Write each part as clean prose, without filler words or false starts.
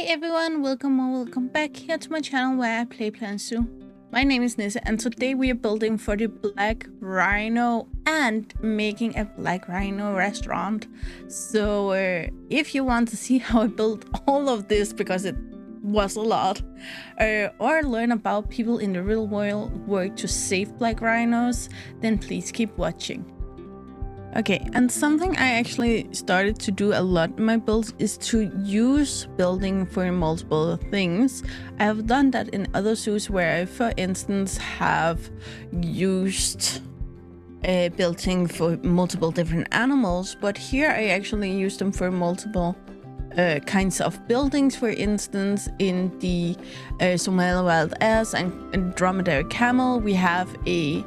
Everyone, welcome back here to my channel where I play Plan Zoo. My name is Nisse and today we are building for the Black Rhino and making a Black Rhino restaurant. So if you want to see how I built all of this, because it was a lot, or learn about people in the real world work to save Black Rhinos, then please keep watching. Okay, and something I actually started to do a lot in my builds is to use building for multiple things. I have done that in other zoos where I, for instance, have used building for multiple different animals, but here I actually use them for multiple kinds of buildings. For instance, in the Somali wild ass and dromedary camel, we have a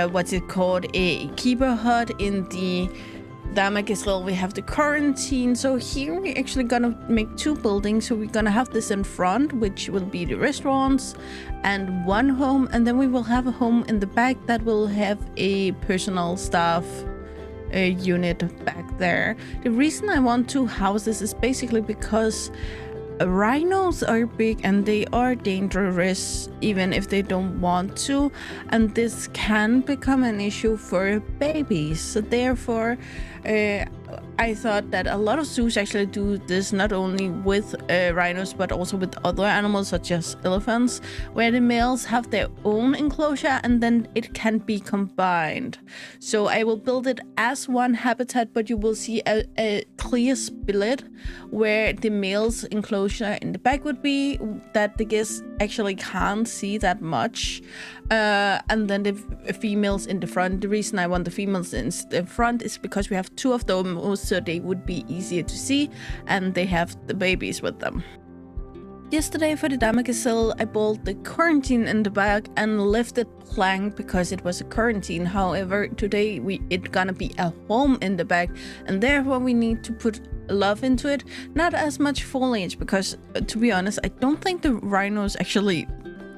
what's it called, a keeper hut. In the Damak Israel we have the quarantine. So here we're actually gonna make two buildings. So we're gonna have this in front, which will be the restaurants, and one home, and then we will have a home in the back that will have a personal staff unit back there. The reason I want two houses is basically because rhinos are big and they are dangerous even if they don't want to, and this can become an issue for babies. So therefore I thought that a lot of zoos actually do this, not only with rhinos but also with other animals such as elephants, where the males have their own enclosure and then it can be combined. So I will build it as one habitat, but you will see a clear split where the male's enclosure in the back would be that the guests actually can't see that much, and then the females in the front. The reason I want the females in the front is because we have two of them, so they would be easier to see, and they have the babies with them. Yesterday for the Damak I built the quarantine in the back and lifted plank because it was a quarantine. However, today it's gonna be a home in the back, and therefore we need to put love into it. Not as much foliage because, to be honest, I don't think the rhinos actually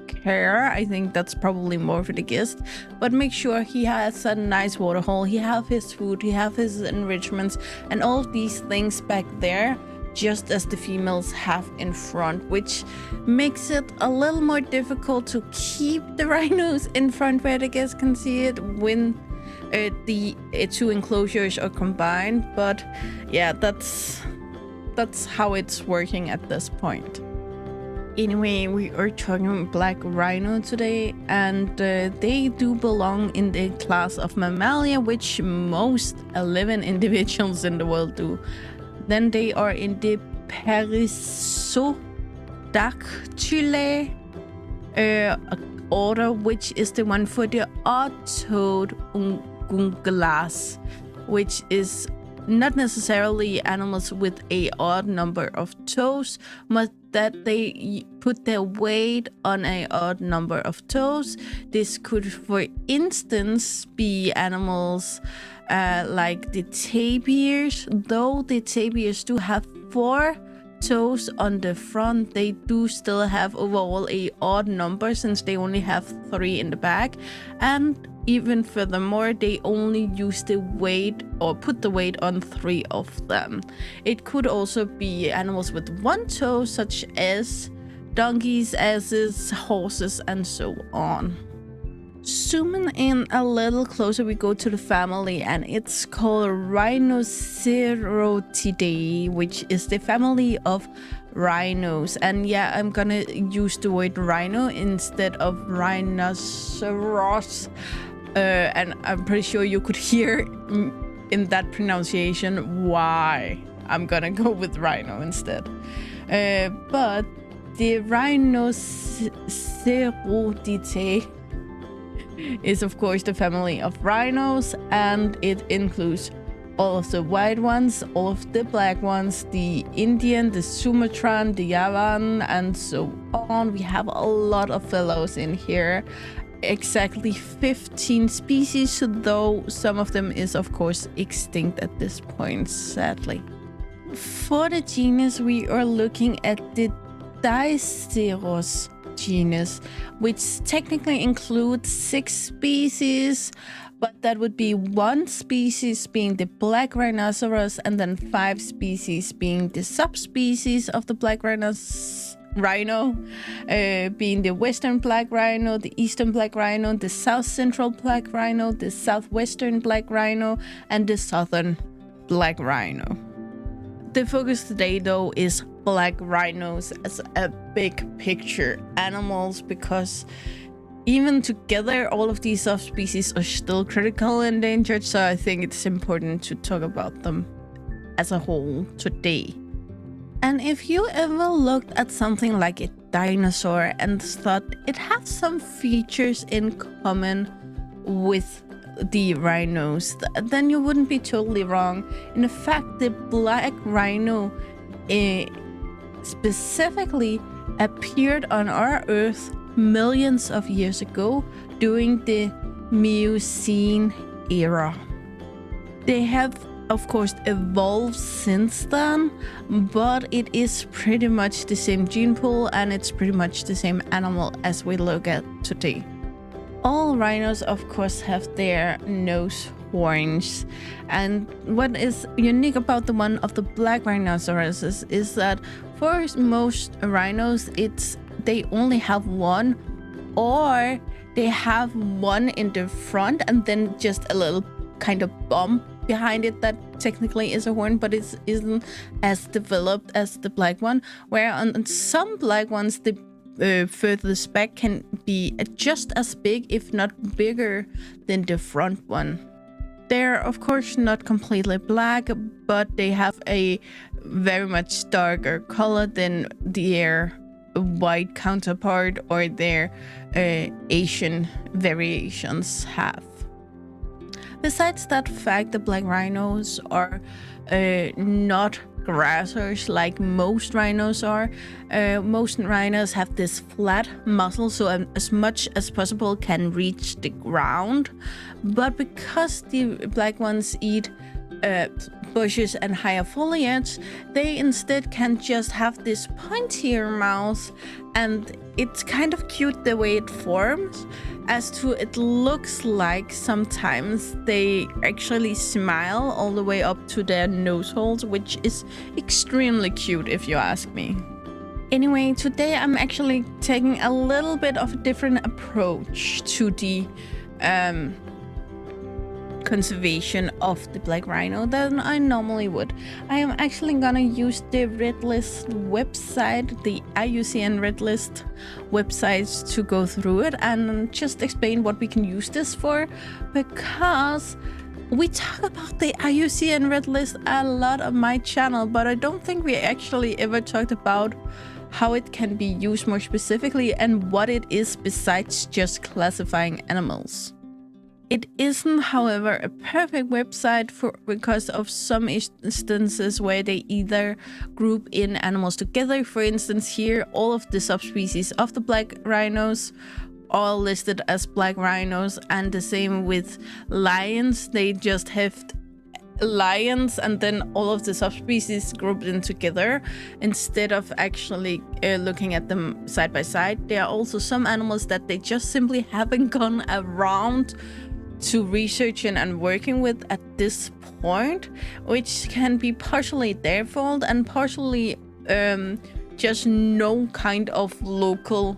care. I think that's probably more for the guest, but make sure he has a nice water hole, he have his food, he have his enrichments and all these things back there, just as the females have in front, which makes it a little more difficult to keep the rhinos in front where the guests can see it when the two enclosures are combined. But yeah, that's how it's working at this point. Anyway, we are talking Black Rhino today, and they do belong in the class of Mammalia, which most living individuals in the world do. Then they are in the Perissodactylae order, which is the one for the odd-toed ungulates, which is not necessarily animals with a odd number of toes, but that they put their weight on a odd number of toes. This could, for instance, be animals like the tapirs. Though the tapirs do have 4 toes on the front, they do still have overall a odd number since they only have 3 in the back, and even furthermore, they only use the weight or put the weight on 3 of them. It could also be animals with 1 toe, such as donkeys, asses, horses, and so on. Zooming in a little closer, we go to the family, and it's called Rhinocerotidae, which is the family of rhinos. And yeah, I'm gonna use the word rhino instead of rhinoceros. And I'm pretty sure you could hear in that pronunciation why I'm gonna go with rhino instead. But the Rhinocerotidae is of course the family of rhinos, and it includes all of the white ones, all of the black ones, the Indian, the Sumatran, the Yavan, and so on. We have a lot of fellows in here. Exactly 15 species, though some of them is of course extinct at this point, sadly. For the genus, we are looking at the Diceros genus, which technically includes 6 species, but that would be 1 species being the Black Rhinoceros and then 5 species being the subspecies of the Black Rhino, being the Western Black Rhino, the Eastern Black Rhino, the South Central Black Rhino, the Southwestern Black Rhino, and the Southern Black Rhino. The focus today, though, is black rhinos as a big picture animals, because even together, all of these subspecies are still critical endangered, so I think it's important to talk about them as a whole today. And if you ever looked at something like a dinosaur and thought it has some features in common with the rhinos, then you wouldn't be totally wrong. In fact, the black rhino specifically appeared on our Earth millions of years ago during the Miocene era. They have, of course, evolved since then, but it is pretty much the same gene pool and it's pretty much the same animal as we look at today. All rhinos, of course, have their nose horns, and what is unique about the one of the black rhinoceros is that for most rhinos, they only have one, or they have one in the front and then just a little kind of bump behind it that technically is a horn, but it isn't as developed as the black one, where on some black ones the furthest back can be just as big, if not bigger, than the front one. They're of course not completely black, but they have a very much darker color than their white counterpart or their Asian variations have. Besides that fact, the black rhinos are not grassers like most rhinos are. Most rhinos have this flat muzzle, so as much as possible can reach the ground. But because the black ones eat bushes and higher foliage, they instead can just have this pointier mouth, and it's kind of cute the way it forms, as to it looks like sometimes they actually smile all the way up to their nose holes, which is extremely cute if you ask me. Anyway, today I'm actually taking a little bit of a different approach to the conservation of the black rhino than I normally would. I am actually gonna use the Red List website, the IUCN Red List websites, to go through it and just explain what we can use this for, because we talk about the IUCN Red List a lot on my channel, but I don't think we actually ever talked about how it can be used more specifically and what it is besides just classifying animals. It isn't, however, a perfect website because of some instances where they either group in animals together. For instance, here, all of the subspecies of the black rhinos are listed as black rhinos, and the same with lions. They just have lions and then all of the subspecies grouped in together instead of actually looking at them side by side. There are also some animals that they just simply haven't gone around to researching and working with at this point, which can be partially their fault and partially just no kind of local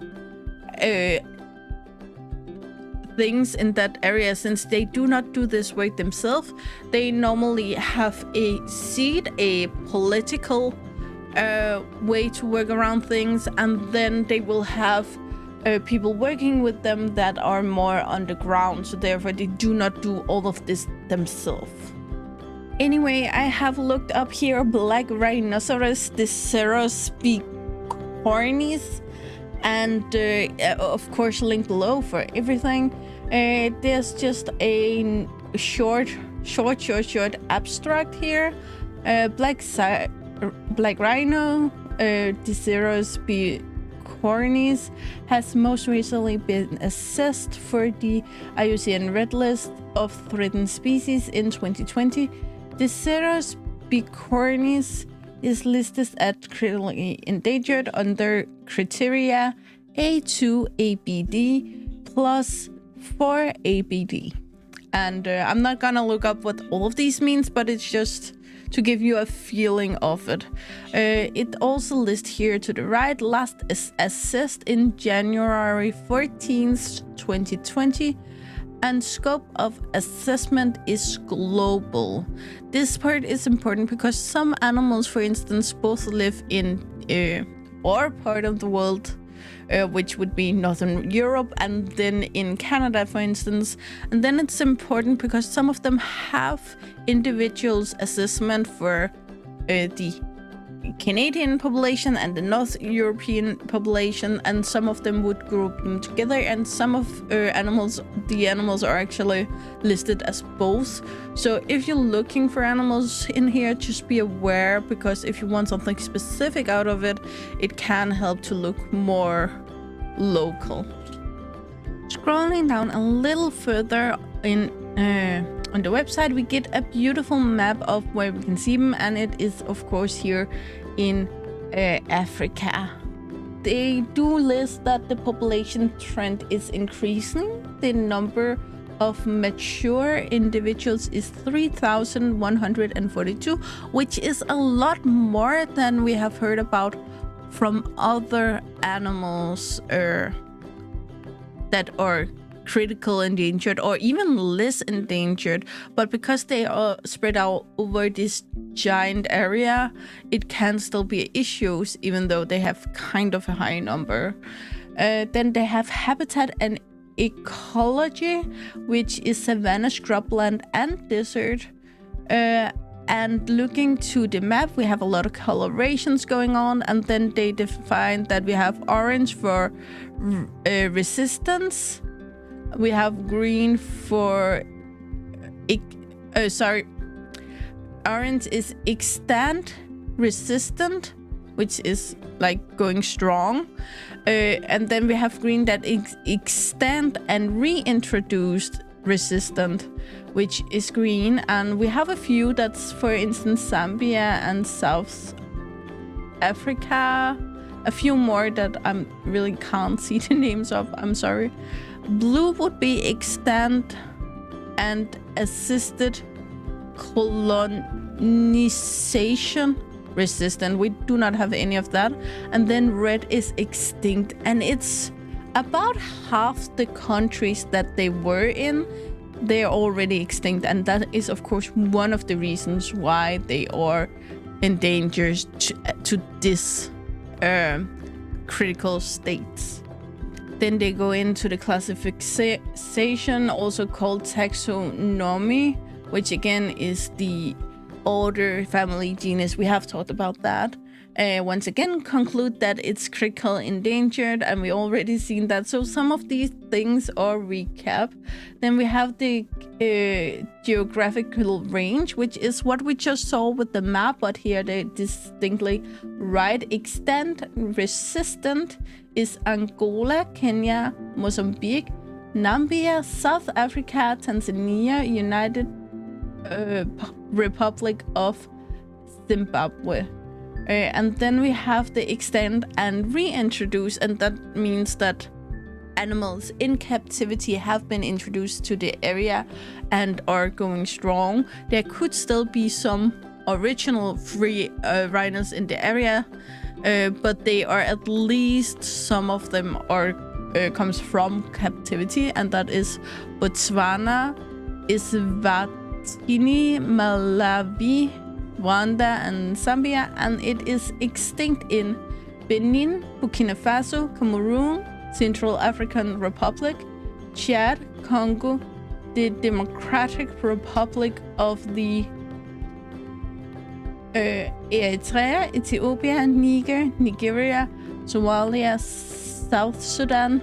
things in that area. Since they do not do this work themselves, they normally have a seat, a political way to work around things, and then they will have people working with them that are more on the ground, so therefore they do not do all of this themselves. Anyway, I have looked up here Black Rhinoceros, the Ceros bicornis, and of course link below for everything. There's just a short abstract here. Black Rhino, the Ceros bicornis, has most recently been assessed for the IUCN Red List of threatened species in 2020. The Ceros bicornis is listed as critically endangered under criteria A2 ABD plus 4 ABD. And I'm not gonna look up what all of these means, but it's just to give you a feeling of it. It also lists here to the right, last assessed in January 14th, 2020, and scope of assessment is global. This part is important because some animals, for instance, both live in our part of the world, which would be Northern Europe, and then in Canada, for instance. And then it's important because some of them have individuals assessment for the Canadian population and the North European population, and some of them would group them together, and some of the animals are actually listed as both. So if you're looking for animals in here, just be aware, because if you want something specific out of it, it can help to look more local. Scrolling down a little further in on the website, we get a beautiful map of where we can see them, and it is of course here in Africa. They do list that the population trend is increasing. The number of mature individuals is 3,142, which is a lot more than we have heard about from other animals that are critical endangered or even less endangered, but because they are spread out over this giant area, it can still be issues even though they have kind of a high number. Then they have habitat and ecology, which is savanna, scrubland and desert. And looking to the map, we have a lot of colorations going on, and then they define that we have orange for resistance. We have green for orange is extant resistant, which is like going strong, and then we have green that is extant and reintroduced resistant, which is green. And we have a few that's, for instance, Zambia and South Africa, a few more that I really can't see the names of, I'm sorry. Blue would be extant and assisted colonization resistant. We do not have any of that. And then red is extinct, and it's about half the countries that they were in, they're already extinct, and that is of course one of the reasons why they are endangered to this critical states. Then they go into the classification, also called taxonomy, which again is the order, family, genus. We have talked about that. Once again, conclude that it's critical endangered, and we already seen that. So some of these things are recap. Then we have the geographical range, which is what we just saw with the map, but here they distinctly write extent resistant is Angola, Kenya, Mozambique, Namibia, South Africa, Tanzania, United Republic of Zimbabwe. And then we have the extend and reintroduce, and that means that animals in captivity have been introduced to the area and are going strong. There could still be some original free rhinos in the area, but they are, at least some of them are comes from captivity, and that is Botswana, Eswatini, Malawi, Rwanda and Zambia, and it is extinct in Benin, Burkina Faso, Cameroon, Central African Republic, Chad, Congo, the Democratic Republic of the Eritrea, Ethiopia, Niger, Nigeria, Somalia, South Sudan,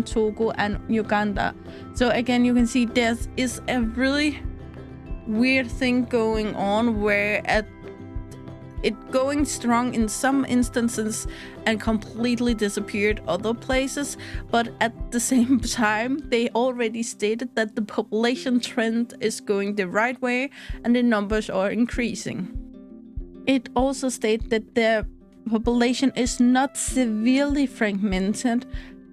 Togo, and Uganda. So again, you can see there is a really weird thing going on where it going strong in some instances and completely disappeared other places, but at the same time they already stated that the population trend is going the right way and the numbers are increasing. It also states that the population is not severely fragmented,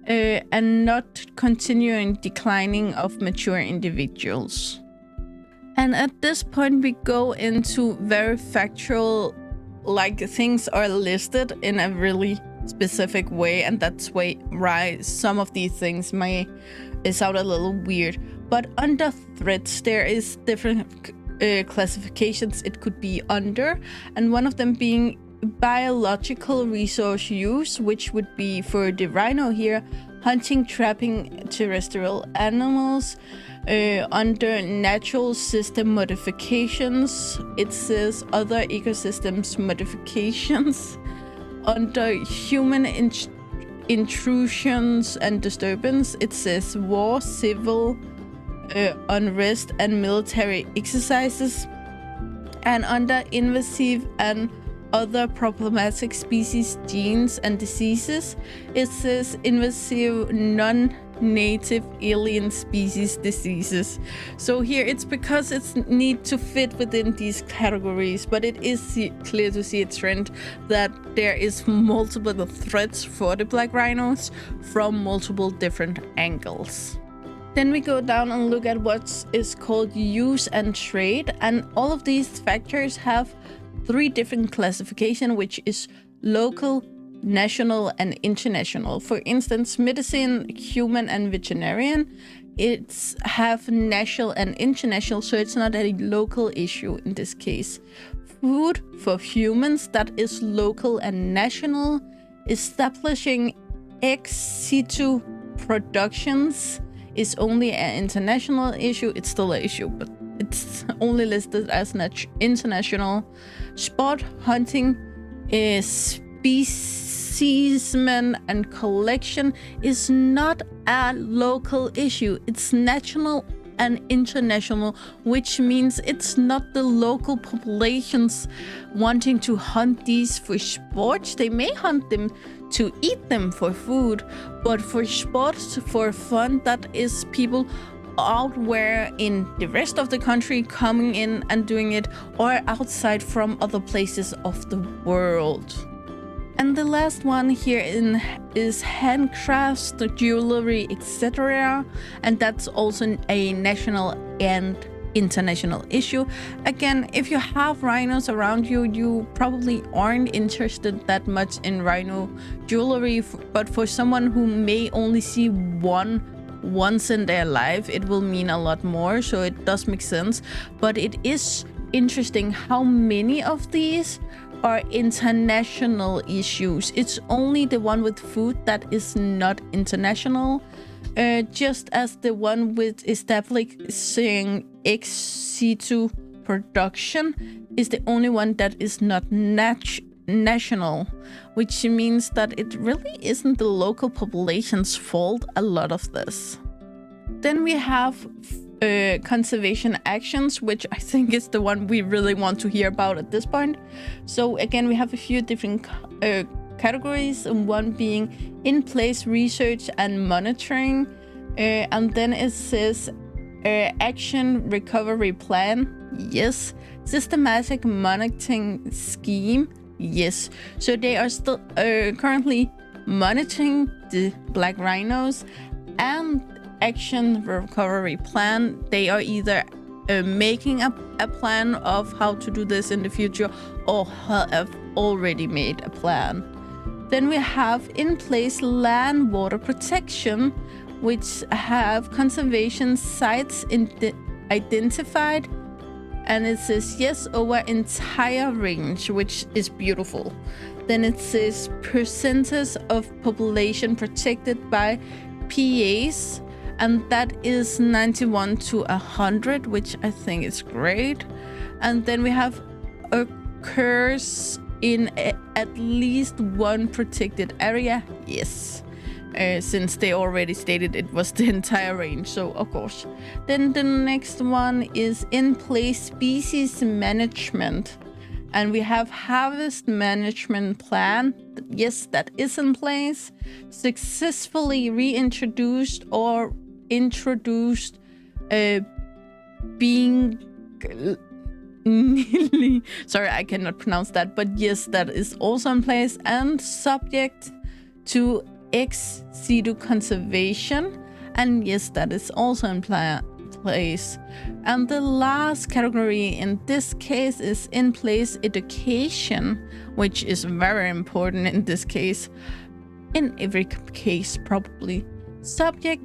and not continuing declining of mature individuals. And at this point, we go into very factual, like things are listed in a really specific way, and that's why some of these things may sound a little weird. But under threats, there is different classifications it could be under, and one of them being biological resource use, which would be for the rhino here, hunting, trapping terrestrial animals. Under natural system modifications, it says other ecosystems modifications. Under human intrusions and disturbance, it says war, civil unrest, and military exercises. And under invasive and other problematic species, genes, and diseases, it says invasive non-native alien species diseases. So here it's because it's need to fit within these categories, but it is clear to see a trend that there is multiple threats for the black rhinos from multiple different angles. Then we go down and look at what is called use and trade, and all of these factors have 3 different classifications, which is local, national, and international. For instance, medicine, human, and veterinarian, it's have national and international, so it's not a local issue in this case. Food for humans, that is local and national. Establishing ex situ productions is only an international issue. It's still an issue, but it's only listed as international. Sport hunting, specimen and collection is not a local issue. It's national and international, which means it's not the local populations wanting to hunt these for sports. They may hunt them to eat them for food, but for sports, for fun, that is people out where in the rest of the country coming in and doing it, or outside from other places of the world. And the last one here is handcrafts, the jewelry, etc. And that's also a national and international issue. Again, if you have rhinos around you, you probably aren't interested that much in rhino jewelry, but for someone who may only see one once in their life, it will mean a lot more, so it does make sense. But it is interesting how many of these are international issues. It's only the one with food that is not international, just as the one with establishing ex situ production is the only one that is not national, which means that it really isn't the local population's fault, a lot of this. Then we have conservation actions, which I think is the one we really want to hear about at this point. So again, we have a few different categories, and one being in-place research and monitoring, and then it says action recovery plan, yes. Systematic monitoring scheme, yes. So they are still currently monitoring the black rhinos, and action recovery plan, they are either making a plan of how to do this in the future, or have already made a plan. Then we have in place land water protection, which have conservation sites identified, and it says yes over entire range, which is beautiful. Then it says percentage of population protected by PAs, and that is 91 to 100, which I think is great. And then we have occurs in at least one protected area, yes. Since they already stated it was the entire range, so of course. Then the next one is in place species management, and we have harvest management plan, yes, that is in place. Successfully reintroduced or introduced being sorry, I cannot pronounce that, but yes, that is also in place, and subject to ex situ conservation, and yes, that is also in place. And the last category in this case is InPlace education, which is very important in this case, in every case probably. Subject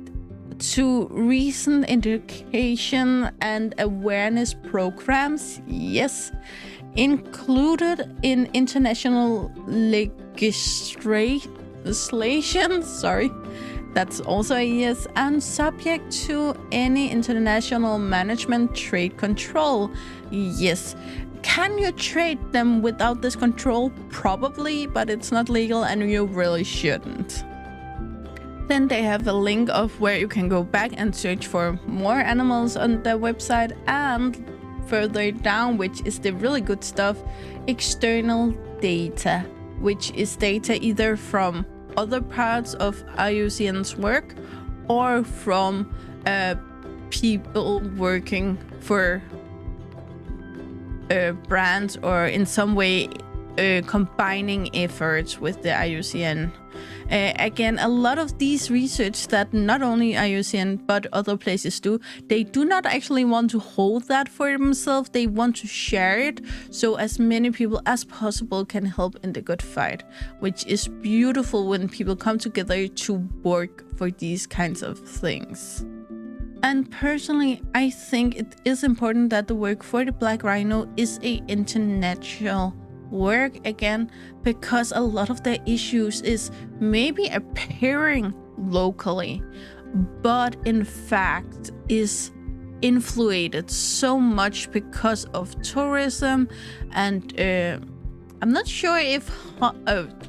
to recent education and awareness programs, yes. Included in international legislation, sorry, that's also a yes, and subject to any international management trade control, yes. Can you trade them without this control? Probably, but it's not legal and you really shouldn't. Then they have a link of where you can go back and search for more animals on their website, and further down, which is the really good stuff, external data, which is data either from other parts of IUCN's work or from people working for brands or in some way combining efforts with the IUCN. Again, a lot of these research that not only IUCN but other places do, they do not actually want to hold that for themselves. They want to share it so as many people as possible can help in the good fight, which is beautiful when people come together to work for these kinds of things. And personally, I think it is important that the work for the black rhino is a international work again, because a lot of the issues is maybe appearing locally, but in fact is influenced so much because of tourism, and I'm not sure if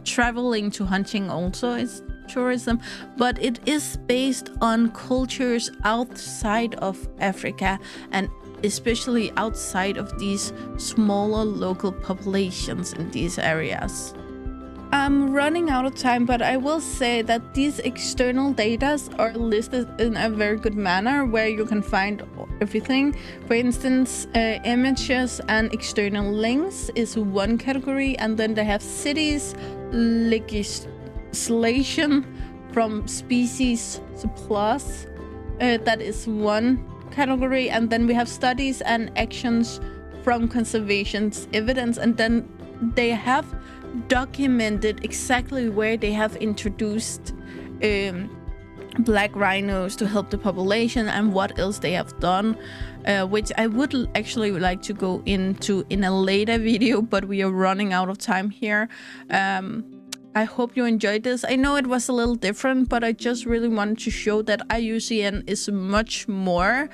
traveling to hunting also is tourism, but it is based on cultures outside of Africa, and especially outside of these smaller local populations in these areas. I'm running out of time, but I will say that these external data are listed in a very good manner where you can find everything. For instance, images and external links is one category, and then they have cities, legislation from species surplus, that is one category, and then we have studies and actions from conservation's evidence, and then they have documented exactly where they have introduced black rhinos to help the population and what else they have done, which I would actually like to go into in a later video, but we are running out of time here. I hope you enjoyed this. I know it was a little different, but I just really wanted to show that IUCN is much more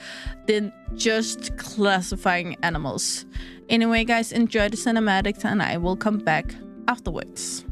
than just classifying animals. Anyway, guys, enjoy the cinematics and I will come back afterwards.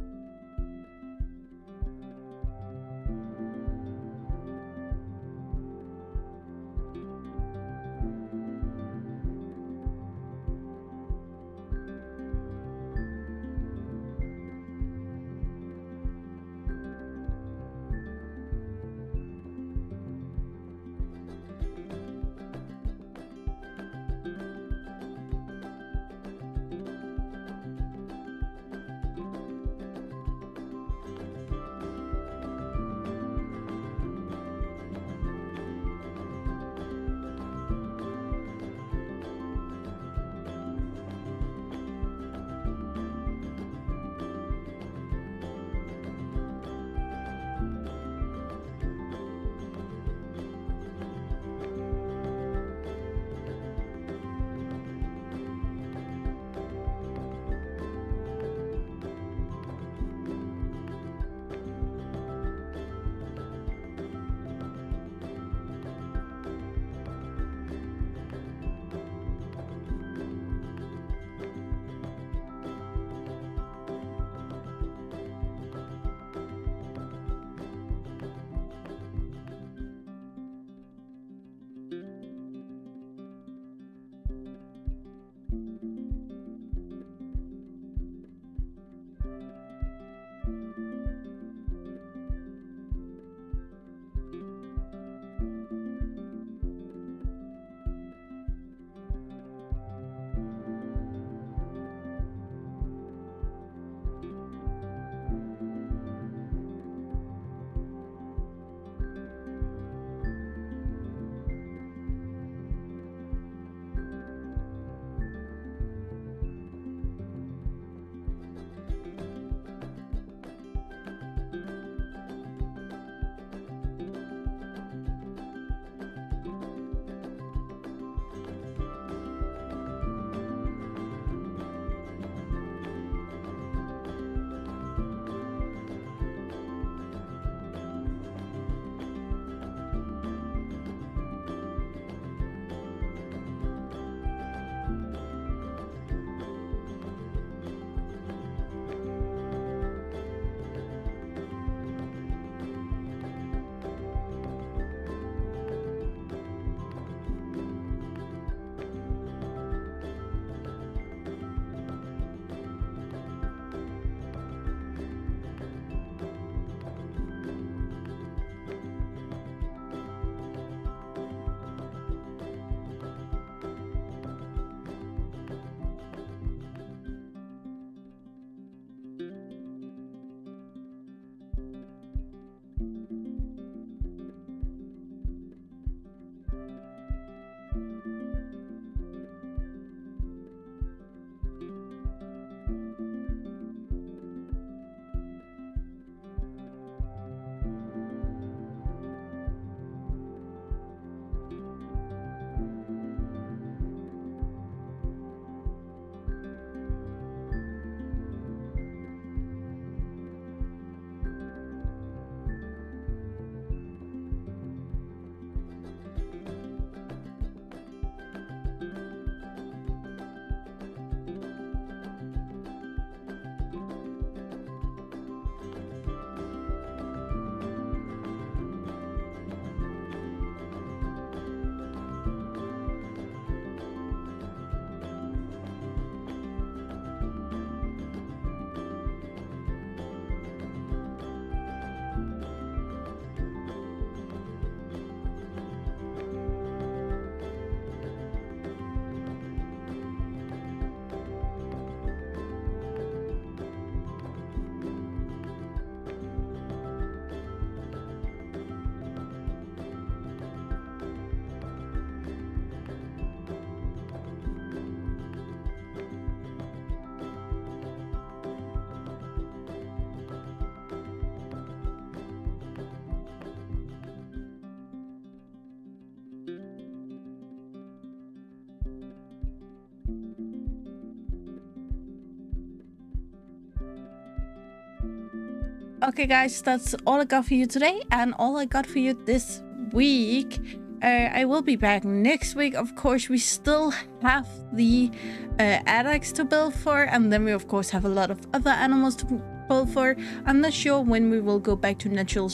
Okay, guys, that's all I got for you today and all I got for you this week. I will be back next week. Of course, we still have the addax to build for, and then we of course have a lot of other animals to build for. I'm not sure when we will go back to natural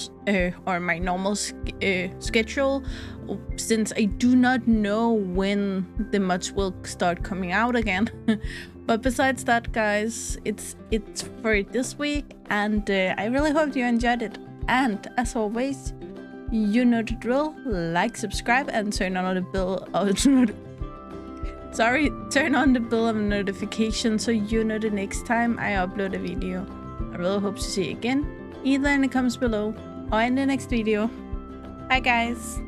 or my normal schedule, since I do not know when the mods will start coming out again. But besides that, guys, it's for this week, and I really hope you enjoyed it. And as always, you know the drill. Like, subscribe, and turn on the bell. Turn on the bell of notification so you know the next time I upload a video. I really hope to see you again, either in the comments below or in the next video. Bye, guys.